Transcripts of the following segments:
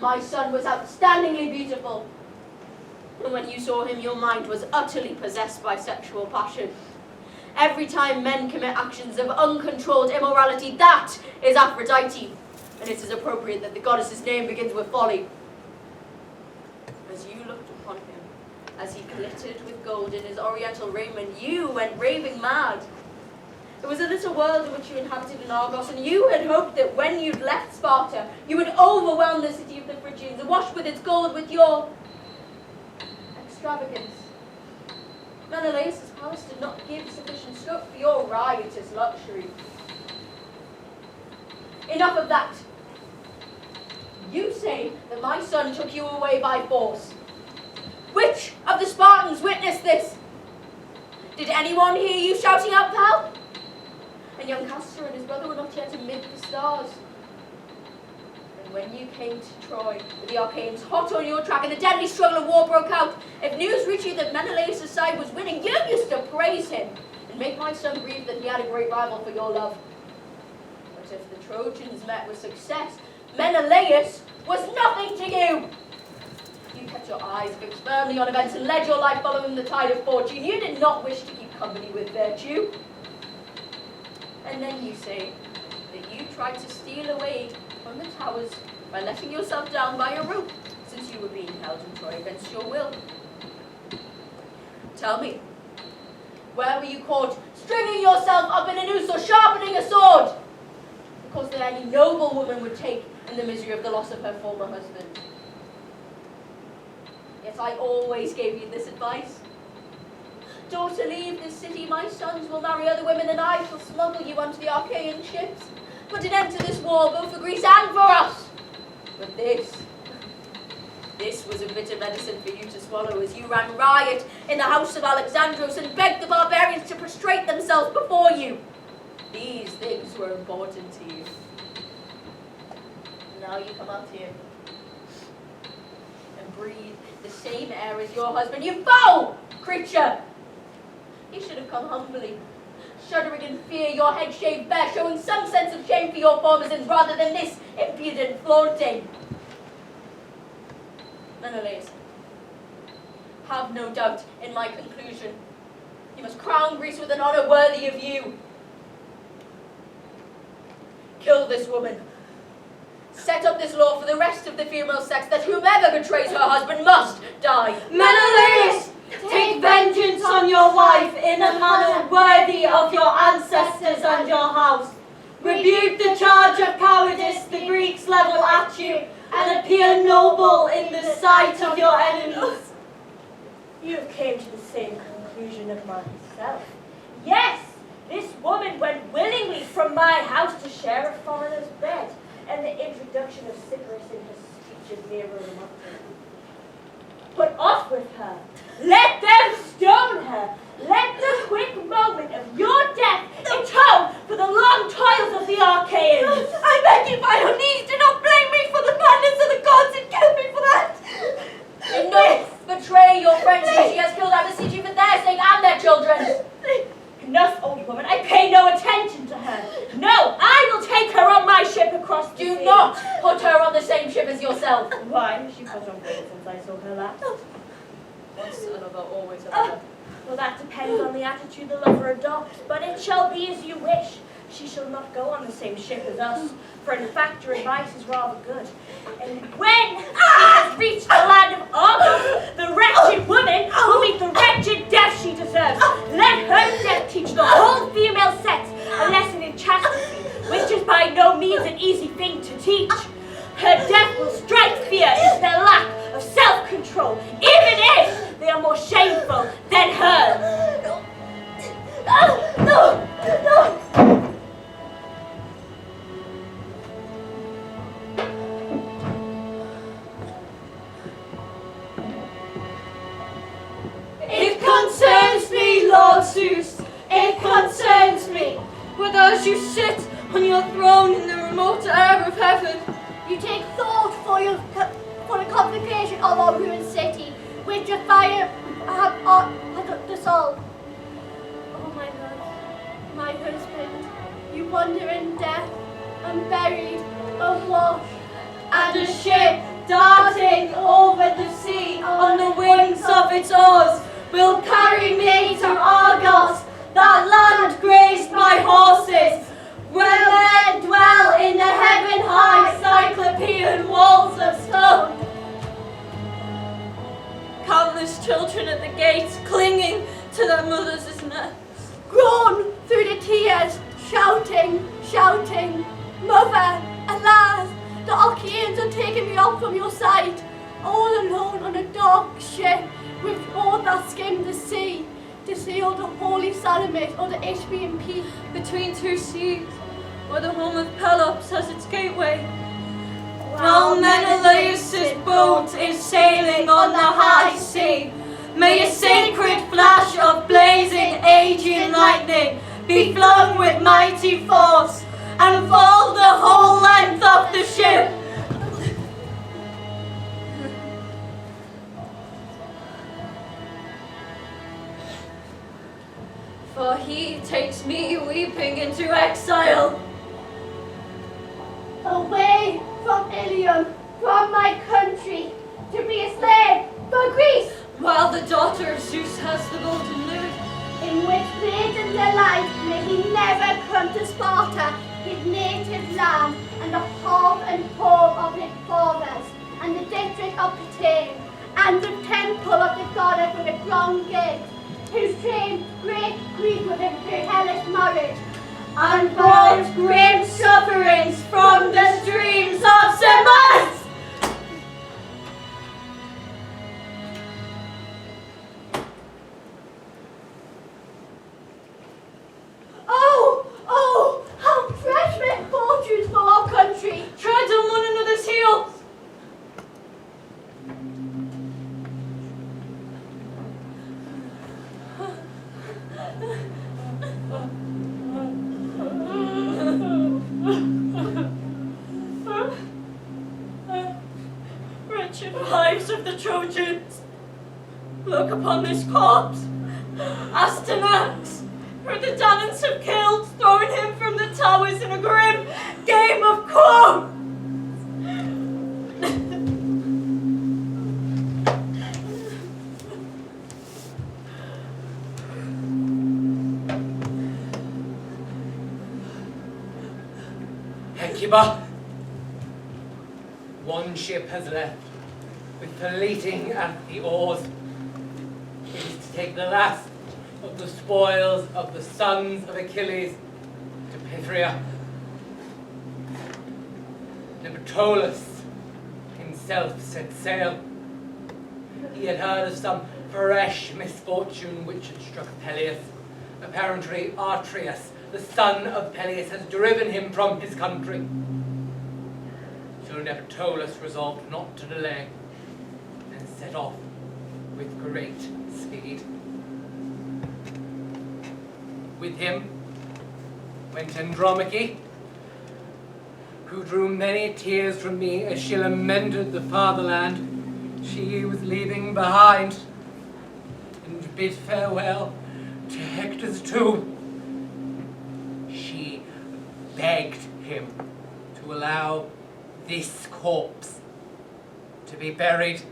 My son was outstandingly beautiful. And when you saw him, your mind was utterly possessed by sexual passion. Every time men commit actions of uncontrolled immorality, that is Aphrodite. And it is appropriate that the goddess's name begins with folly. As you looked upon him, as he glittered with gold in his oriental raiment, you went raving mad. It was a little world in which you inhabited in Argos, and you had hoped that when you'd left Sparta, you would overwhelm the city of the Phrygians and wash with its gold with your extravagance. Menelaus' palace did not give sufficient scope for your riotous luxury. Enough of that. You say that my son took you away by force. Which of the Spartans witnessed this? Did anyone hear you shouting out for help? And young Castor and his brother were not yet amid the stars. And when you came to Troy, with the Achaeans hot on your track and a deadly struggle of war broke out, if news reached you that Menelaus' side was winning, you used to praise him and make my son grieve that he had a great rival for your love. But if the Trojans met with success, Menelaus was nothing to you. You kept your eyes fixed firmly on events and led your life following the tide of fortune. You did not wish to keep company with virtue. And then you say that you tried to steal away from the towers by letting yourself down by a rope, since you were being held in Troy against your will. Tell me, where were you caught stringing yourself up in a noose or sharpening a sword? The course that any noble woman would take in the misery of the loss of her former husband. Yet I always gave you this advice. Don't leave this city, my sons will marry other women, and I shall smuggle you onto the Achaean ships. Put an end to this war, both for Greece and for us. But this was a bitter medicine for you to swallow as you ran riot in the house of Alexandros and begged the barbarians to prostrate themselves before you. These things were important to you. Now you come out here and breathe the same air as your husband, you foul creature! You should have come humbly, shuddering in fear, your head shaved bare, showing some sense of shame for your former sins rather than this impudent flaunting. Menelaus, have no doubt in my conclusion. You must crown Greece with an honor worthy of you. Kill this woman. Set up this law for the rest of the female sex that whomever betrays her husband must die. Menelaus! Take vengeance on your wife in a manner worthy of your ancestors and your house. Rebuke the charge of cowardice the Greeks level at you, and appear noble in the sight of your enemies. You have came to the same conclusion of myself. Yes, this woman went willingly from my house to share a foreigner's bed, and the introduction of Cypris in her speech is mere remarkable. Put off with her. Let them stone her. Let the quick moment of your death atone for the long toils of the Archaeans. I beg you by your knees, do not blame me for the madness of the gods and kill me for that. Do not betray your friends whom she has killed. I beseech you for their sake and their children's. Enough, old woman. I pay no attention to her. No, I will take her on my ship across the sea. Do not put her on the same ship as yourself. Why? She put on board since I saw her last. Once another, always another. Well, that depends on the attitude the lover adopts, but it shall be as you wish. She shall not go on the same ship as us, for in fact your advice is rather good. And when she has reached the land of Argos, the wretched woman will meet the wretched death she deserves. Let her death teach the whole female sex a lesson in chastity, which is by no means an easy thing to teach. Her death will strike fear into their lack of self-control, even if they are more shameful than her. No. It concerns me, Lord Zeus. It concerns me. Whether as you sit on your throne in the remote air of heaven, you take thought for the complication of our ruined city, which a fire has dissolved. Oh my husband, you wander in death, unburied, awash, and a ship of its oars will carry me to Argos, that land graced by horses, where men dwell in the heaven-high Cyclopean walls of stone. Countless children at the gates clinging to their mothers' necks. Groan through the tears, shouting, shouting, Mother, alas, the Achaeans are taking me off from your sight, all alone on a dark ship, with all that skim the sea, to sail the holy Salamis or the Ishbian Peak. Between two seas, where the home of Pelops has its gateway, while Menelaus' boat is sailing on the high sea, may a sacred flash of blazing Aegean lightning be flung with mighty force, and fall the whole length of the ship. For he takes me weeping into exile. Away from Ilium, from my country, to be a slave for Greece, While the daughter of Zeus has the golden lute, in which maiden delight may he never come to Sparta, his native land, and the hearth and home of his fathers, and the district of Pitane, and the temple of the goddess with a strong gate, whose train great grief within her hellish marriage, and brought grim sufferings from the streams of Semus. Oh, how fresh misfortunes for our country! Tread on one another's heels. Wretched wives of the Trojans, look upon this corpse. Astyanax, who the Danaans have killed, throwing him from the towers in a grim game of quo. Hecuba, one ship has left, with fleeting at the oars. It is to take the last of the spoils of the sons of Achilles to Pythria. Neoptolus himself set sail. He had heard of some fresh misfortune which had struck Peleus. Apparently Atreus, the son of Peleus, has driven him from his country. So Neoptolus resolved not to delay, and set off with great speed. With him went Andromache, who drew many tears from me as she lamented the fatherland she was leaving behind, and bid farewell to Hector's tomb. She begged him to allow this corpse to be buried.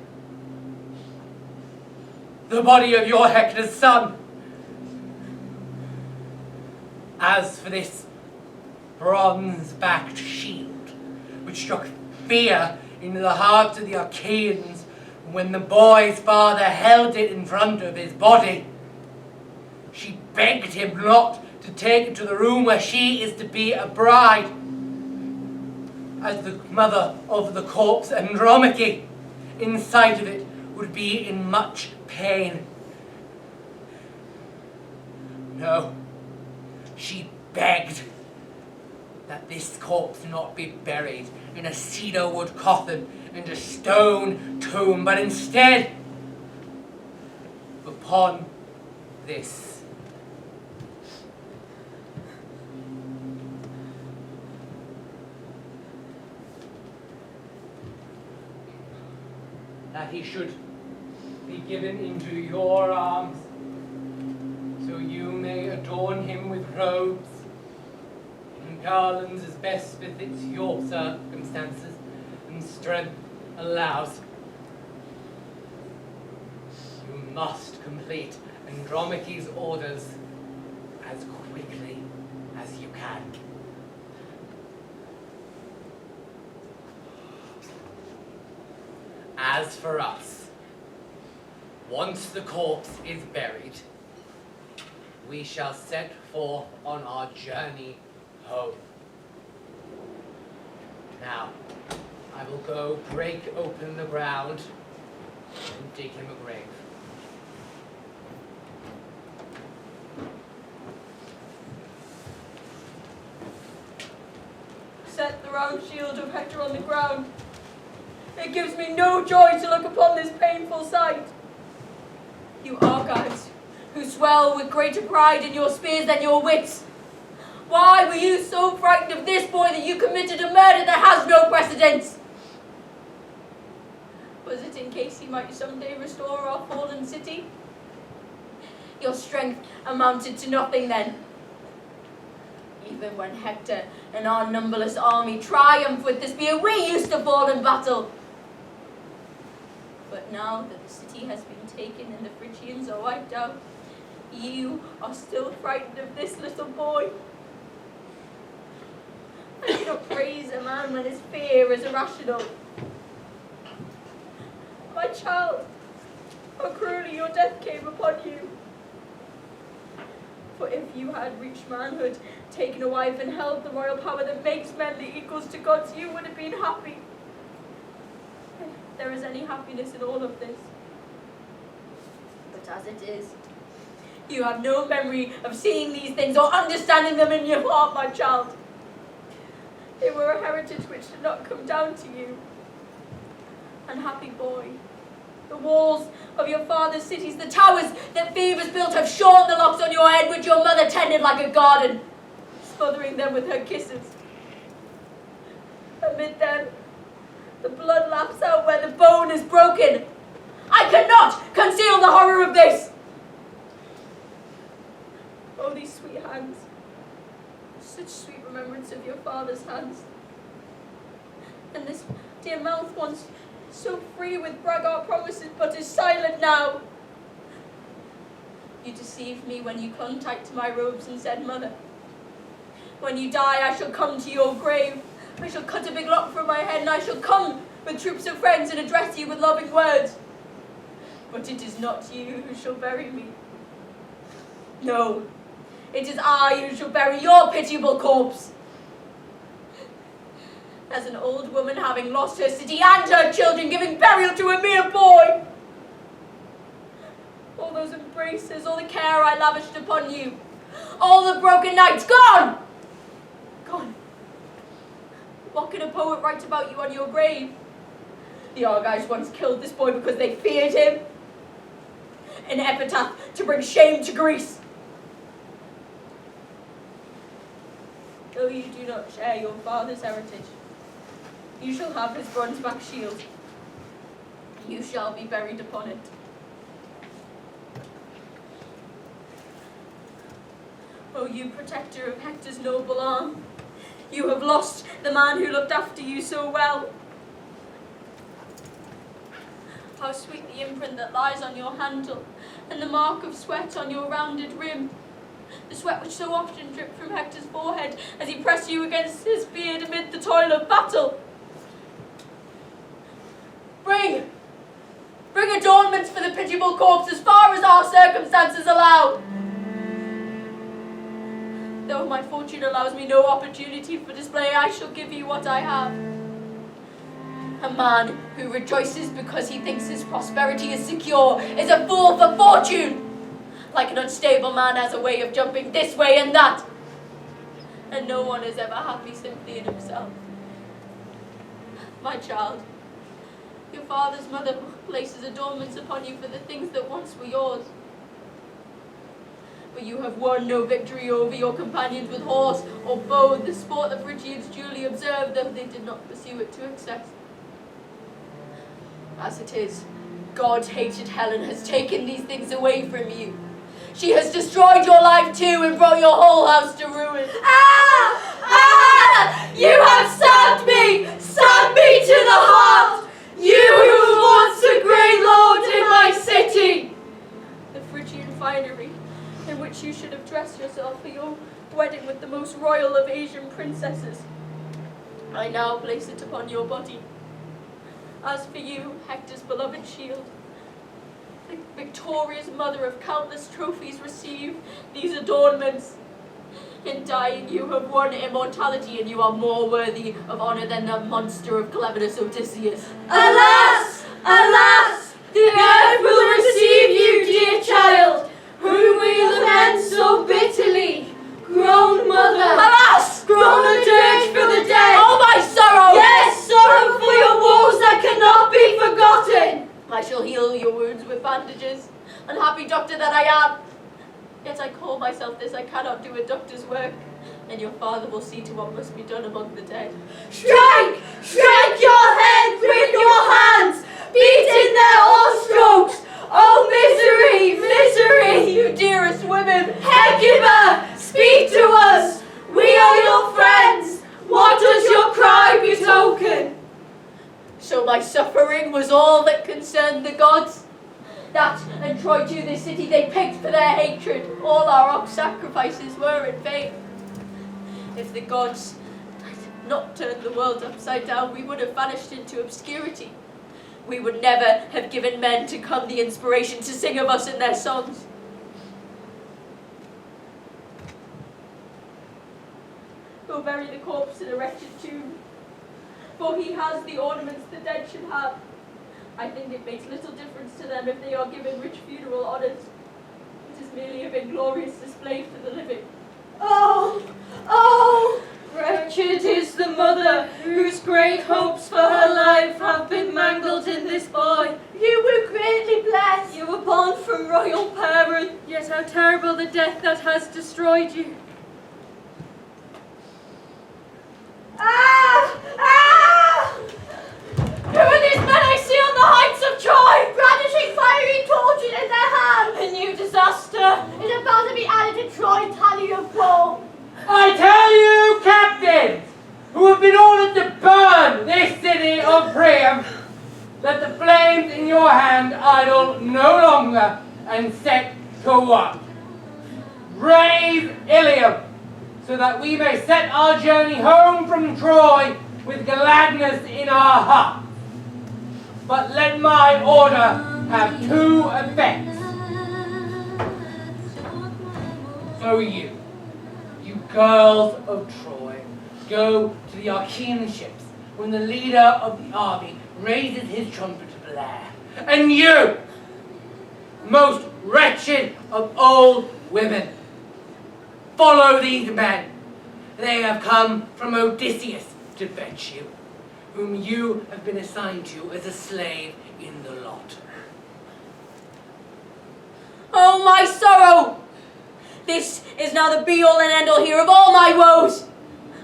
The body of your Hector's son. As for this bronze-backed shield, which struck fear into the hearts of the Achaeans when the boy's father held it in front of his body, she begged him not to take it to the room where she is to be a bride. As the mother of the corpse, Andromache, in sight of it, would be in much pain. No, she begged that this corpse not be buried in a cedar wood coffin and a stone tomb, but instead upon this. That he should be given into your arms, so you may adorn him with robes and garlands as best befits your circumstances and strength allows. You must complete Andromache's orders as quickly as you can. As for us, once the corpse is buried, we shall set forth on our journey home. Now, I will go break open the ground and dig him a grave. Set the round shield of Hector on the ground. It gives me no joy to look upon this painful sight. You Argives, who swell with greater pride in your spears than your wits, why were you so frightened of this boy that you committed a murder that has no precedence? Was it in case he might someday restore our fallen city? Your strength amounted to nothing then. Even when Hector and our numberless army triumphed with the spear, we used to fall in battle. But now that the city has been taken and the Phrygians are wiped out, you are still frightened of this little boy. I cannot praise a man when his fear is irrational. My child, how cruelly your death came upon you. For if you had reached manhood, taken a wife, and held the royal power that makes men the equals to gods, you would have been happy. If there is any happiness in all of this. But as it is, you have no memory of seeing these things or understanding them in your heart, my child. They were a heritage which did not come down to you. Unhappy boy, the walls of your father's cities, the towers that Phoebus built have shorn the locks on your head which your mother tended like a garden, smothering them with her kisses. Amid them, the blood laps out where the bone is broken. I cannot conceal the horror of this. Oh, these sweet hands. Such sweet remembrance of your father's hands. And this dear mouth once so free with braggart promises, but is silent now. You deceived me when you clung tight to my robes and said, Mother, when you die I shall come to your grave. I shall cut a big lock from my head, and I shall come with troops of friends and address you with loving words. But it is not you who shall bury me. No, it is I who shall bury your pitiable corpse. As an old woman having lost her city and her children, giving burial to a mere boy. All those embraces, all the care I lavished upon you, all the broken nights, gone! Gone. What can a poet write about you on your grave? The Argives once killed this boy because they feared him. An epitaph to bring shame to Greece. Though you do not share your father's heritage, you shall have his bronze-back shield. You shall be buried upon it. Oh, you protector of Hector's noble arm, you have lost the man who looked after you so well. How sweet the imprint that lies on your handle, and the mark of sweat on your rounded rim. The sweat which so often dripped from Hector's forehead as he pressed you against his beard amid the toil of battle. Bring adornments for the pitiable corpse as far as our circumstances allow. Though my fortune allows me no opportunity for display, I shall give you what I have. A man who rejoices because he thinks his prosperity is secure is a fool for fortune. Like an unstable man has a way of jumping this way and that. And no one is ever happy simply in himself. My child, your father's mother places adornments upon you for the things that once were yours. But you have won no victory over your companions with horse or bow, the sport the Phrygians duly observed, though they did not pursue it to excess. As it is, God-hated Helen has taken these things away from you. She has destroyed your life too and brought your whole house to ruin. You have stabbed me to the heart! You who were once a great lord in my city! the most royal of Asian princesses. I now place it upon your body. As for you, Hector's beloved shield, the victorious mother of countless trophies, receive these adornments. In dying, you have won immortality, and you are more worthy of honor than the monster of cleverness Odysseus. Alas! Alas! The earth will receive you, dear child, whom we lament so bitterly. Grown mother! Alas! Grown a dirge for the dead! Oh, my sorrow! Yes, sorrow for your woes that cannot be forgotten! I shall heal your wounds with bandages. Unhappy doctor that I am! Yet I call myself this, I cannot do a doctor's work, and your father will see to what must be done among the dead. Strike! Strike your head with your hands! Beat in their oar strokes! Oh, misery! Misery! You dearest women! Hecuba! Speak to us! We are your friends! What does your cry betoken? So my suffering was all that concerned the gods? That and Troy too, this city they picked for their hatred. All our ox sacrifices were in vain. If the gods had not turned the world upside down, we would have vanished into obscurity. We would never have given men to come the inspiration to sing of us in their songs. Go bury the corpse in a wretched tomb, for he has the ornaments the dead should have. I think it makes little difference to them if they are given rich funeral honors. It is merely a vainglorious display for the living. Oh! Oh! Wretched is the mother whose great hopes for her life have been mangled in this boy. You were greatly blessed. You were born from royal parents. Yet how terrible the death that has destroyed you. Ah! Ah! Who are these men I see on the heights of Troy? Brandishing fiery torches in their hands. A new disaster Is about to be added to Troy's tally of woe. I tell you, captains, who have been ordered to burn this city of Priam, let the flames in your hand idle no longer and set to work. Raise Ilium, so that we may set our journey home from Troy with gladness in our hearts. But let my order have two effects. So you girls of Troy, go to the Achaean ships when the leader of the army raises his trumpet to blare. And you, most wretched of old women, follow these men. They have come from Odysseus to fetch you, whom you have been assigned to as a slave in the lot. Oh, my sorrow! This is now the be-all and end-all here of all my woes.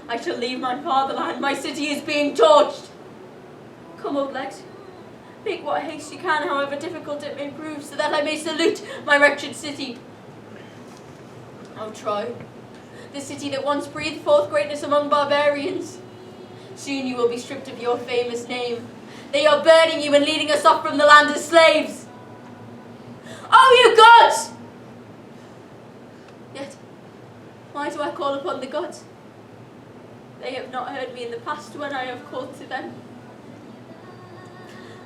I shall leave my fatherland. My city is being torched. Come, old legs. Make what haste you can, however difficult it may prove, so that I may salute my wretched city. Oh, Troy, the city that once breathed forth greatness among barbarians. Soon you will be stripped of your famous name. They are burning you and leading us off from the land as slaves. Oh, you gods! Yet, why do I call upon the gods? They have not heard me in the past when I have called to them.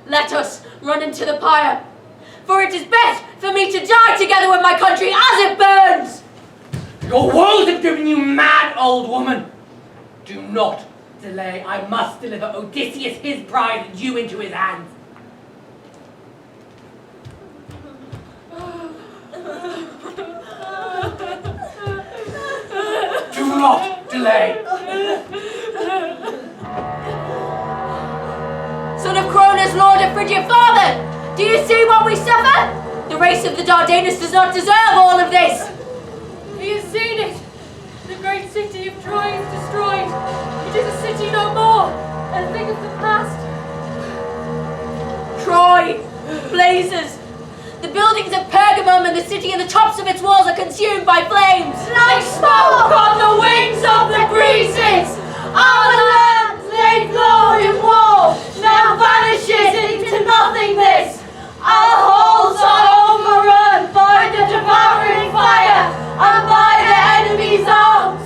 Let us run into the pyre, for it is best for me to die together with my country as it burns! Your woes have driven you mad, old woman. Do not delay. I must deliver Odysseus his prize and you into his hands. Do not delay. Son of Cronus, Lord of Phrygia, father, do you see what we suffer? The race of the Dardanus does not deserve all of this. He has seen it. The great city of Troy is destroyed. It is a city no more. And think of the past. Troy blazes. The buildings of Pergamum and the city and the tops of its walls are consumed by flames. like smoke on the wings of the breezes. Our land laid low in war now vanishes into nothingness. Our halls are overrun by the devouring fire and by the enemy's arms.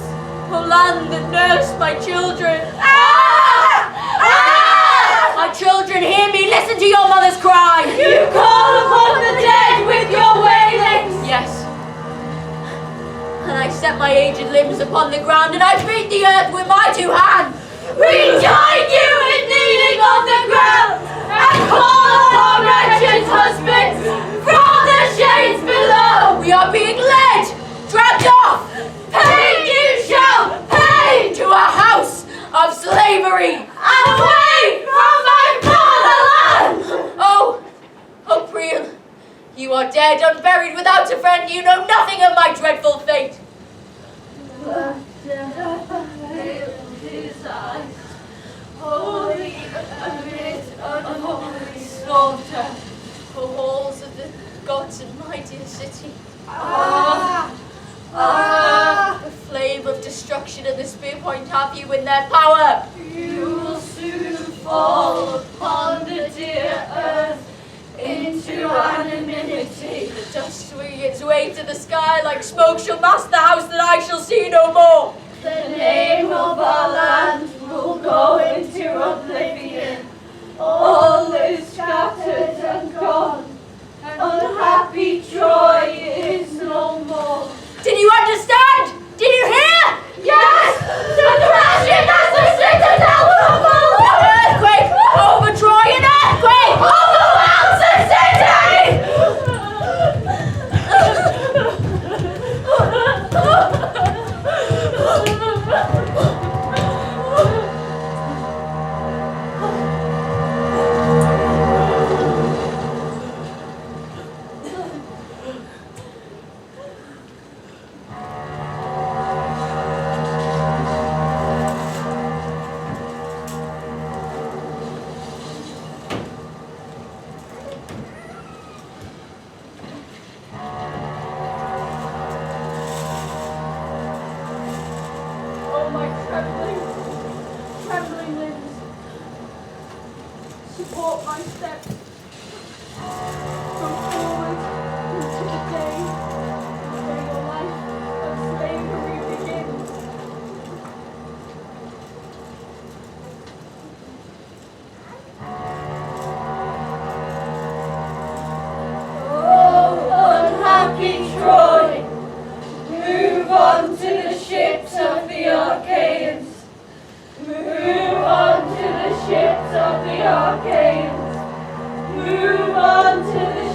stamped my aged limbs upon the ground, and I beat the earth with my two hands. We join you in kneeling on the ground, and call our wretched husbands from the shades below. We are being led, dragged off, paid you shall pay to a house of slavery, away from my fatherland. Oh, Priel, you are dead, unburied, without a friend. You know nothing of my dreadful fate. Holy amid unholy slaughter, the halls of the gods in my dear city. The flame of destruction and the spear point have you in their power. You will soon fall upon the dear earth into anonymity. The dust swinging its way to the sky like smoke shall mask the house that I shall see no more. The name of our land will go into oblivion. All is scattered and gone. Unhappy Troy is no more. Did you understand? Did you hear? Yes! The thrashing as the citadel crumbles! An earthquake over Troy! An earthquake overwhelms the city! Oh, my trembling limbs, support my steps. Go forward into the day where your life of slavery begins. Oh, unhappy Troy! Move on to the ships of the Archaeans. Move on to the ships of the Archaeans. Move on to the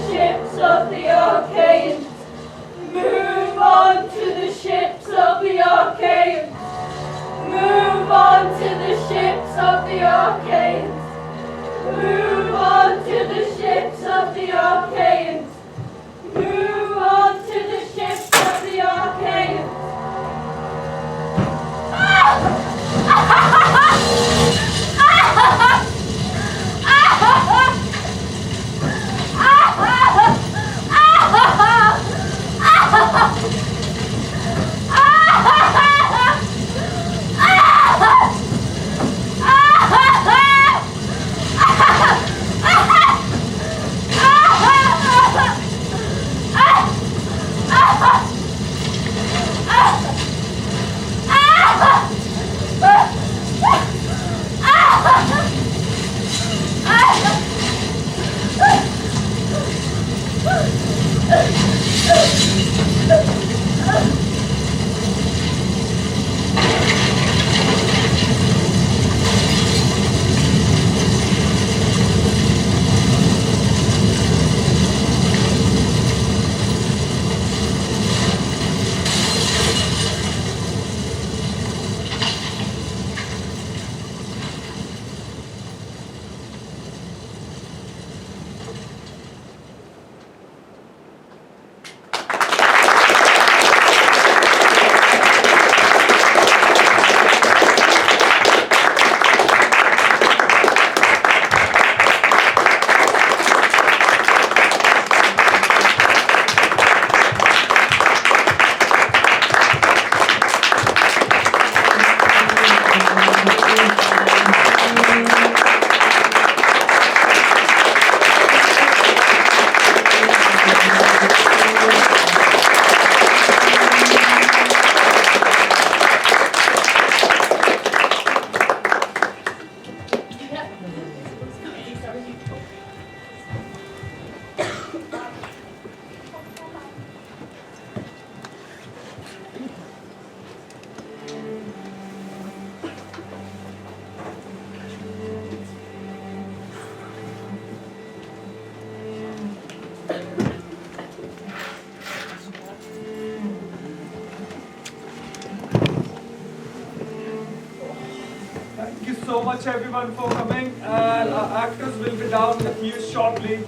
so much everyone for coming, and our actors will be down with you shortly.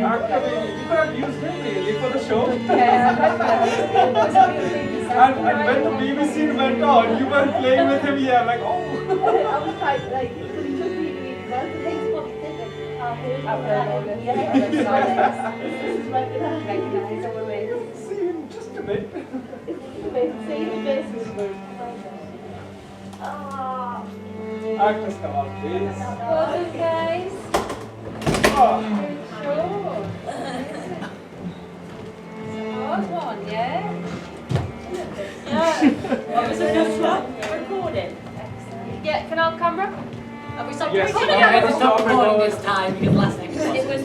Actually, you could have used him really for the show. and when the baby scene went on, you were playing with him, yeah, like, oh. I was trying, like, because he took me really well. The things probably did it. This is what I recognize over me. See, just a bit. Actors, come on, please. Well done, guys. Oh. Hard one, yeah? Yeah. Was it just recording? Yeah, can I have camera? Have we stopped Yes. recording? Yeah, we had to stop recording this time because last next It was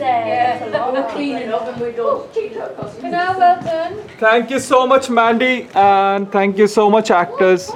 We'll clean it up and we're done. No, well done. Thank you so much, Mandy, and thank you so much, actors.